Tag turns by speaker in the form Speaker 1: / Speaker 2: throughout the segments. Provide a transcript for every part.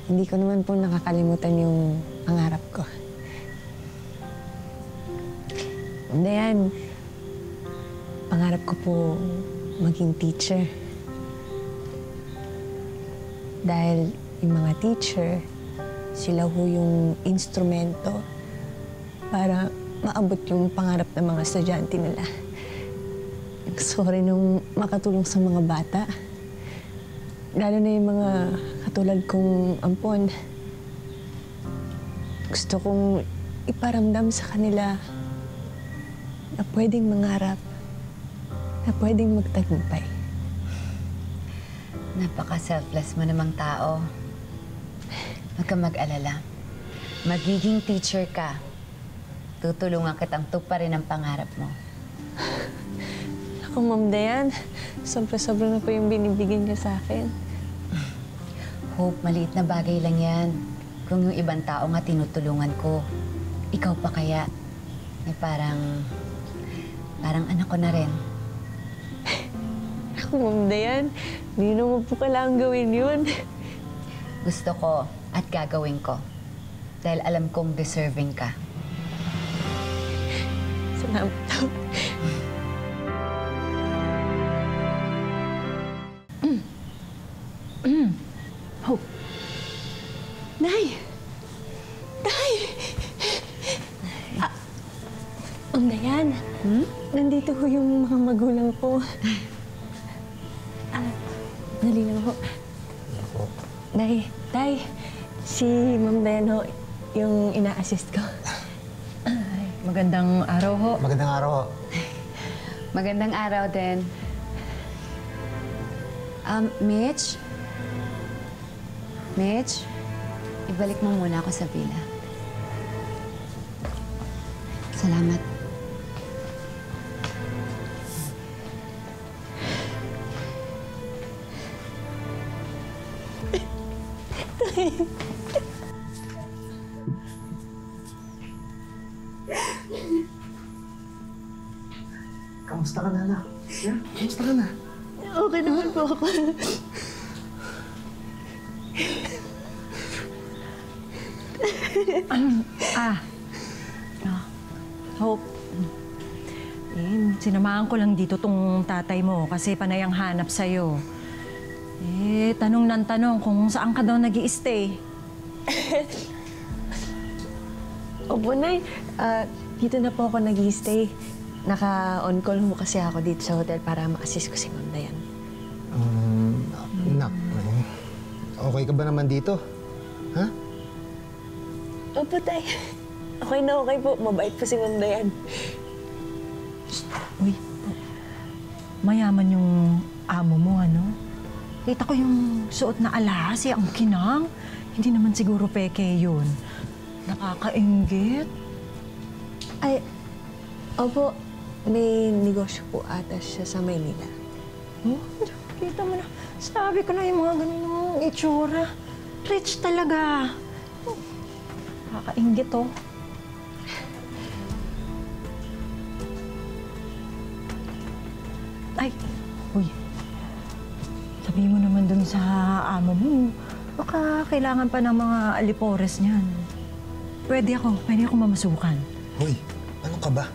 Speaker 1: hindi ko naman po nakakalimutan yung pangarap ko. Dayan, pangarap ko po maging teacher. Dahil yung mga teacher, sila ho yung instrumento para maabot yung pangarap ng mga estudyante nila. Gusto ko rin nung makatulong sa mga bata. Lalo na yung mga katulad kong ampon. Gusto kong iparamdam sa kanila na pwedeng mangarap, na pwedeng magtagumpay.
Speaker 2: Napaka-selfless mo namang tao. Huwag kang mag-alala. Magiging teacher ka. Tutulungan kitang tuparin ang pangarap mo.
Speaker 1: Ako, Ma'am Dayan, sobra-sobra na po yung binibigyan niya sa akin.
Speaker 2: Hope, maliit na bagay lang yan. Kung yung ibang tao nga tinutulungan ko, ikaw pa kaya? Parang anak ko na rin.
Speaker 1: Ako, Ma'am Dayan, hindi naman po kailangan gawin yun.
Speaker 2: Gusto ko at gagawin ko. Dahil alam kong deserving ka.
Speaker 1: Salamat po.
Speaker 2: Hope.
Speaker 1: Nay! Nay! Ma'am Dayan, nandito ho yung mga magulang ko. Dali lang ho. Nay, Tay, si Ma'am Dayan ho, yung ina-assist ko.
Speaker 3: Magandang araw ho.
Speaker 4: Magandang araw ho.
Speaker 2: Magandang araw din. Mitch? Mitch? Ibalik mo muna ako sa villa. Salamat.
Speaker 4: Kamusta ka na, anak? Yeah? Kamusta ka na?
Speaker 1: Okay naman po ako.
Speaker 3: Hope. Sinamahan ko lang dito tong tatay mo kasi panayang hanap sa'yo. Tanong ng tanong kung saan ka daw nag-i-stay.
Speaker 1: Opo, Nay. Dito na po ako nag-i-stay. Naka-on call mo kasi ako dito sa hotel para ma-assist ko si Ma'am Dayan.
Speaker 4: Nak, okay ka ba naman dito? Ha?
Speaker 1: Opo, Tay. Okay na okay po. Mabait po si Ma'am Dayan.
Speaker 3: Uy, mayaman yung amo mo, ano? Kita ko yung suot na alahas, ang kinang. Hindi naman siguro peke yun. Nakakainggit.
Speaker 1: Ay, opo. May negosyo po ata siya sa Maynila.
Speaker 3: Oh, kita mo na. Sabi ko na yung mga ganun itsura. Rich talaga. Nakakainggit, oh. Ay, uy. Sabihin mo naman dun sa amo mo. Baka kailangan pa ng mga alipores niyan. Pwede ako mamasukan.
Speaker 4: Hoy, ano ka ba?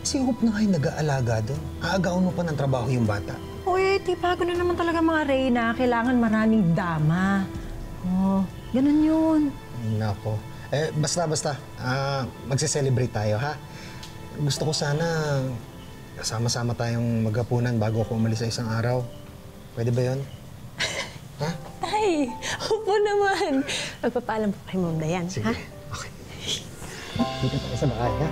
Speaker 4: Si Hope na kayo nag-aalaga doon. Aagaon mo pa ng trabaho yung bata.
Speaker 3: Uy, tipago na naman talaga mga reyna. Kailangan maraming dama. Oh, ganun yun.
Speaker 4: Nako. Basta. Magse-celebrate tayo, ha? Gusto ko sana sama-sama tayong maghapunan bago ako umalis sa isang araw. Pwede ba yun? Ha?
Speaker 1: Ay, opo naman. Magpapaalam po kay Ma'am Dayan,
Speaker 4: Sige.
Speaker 1: ha?
Speaker 4: Okay. Dito tayo sa bahay, ha?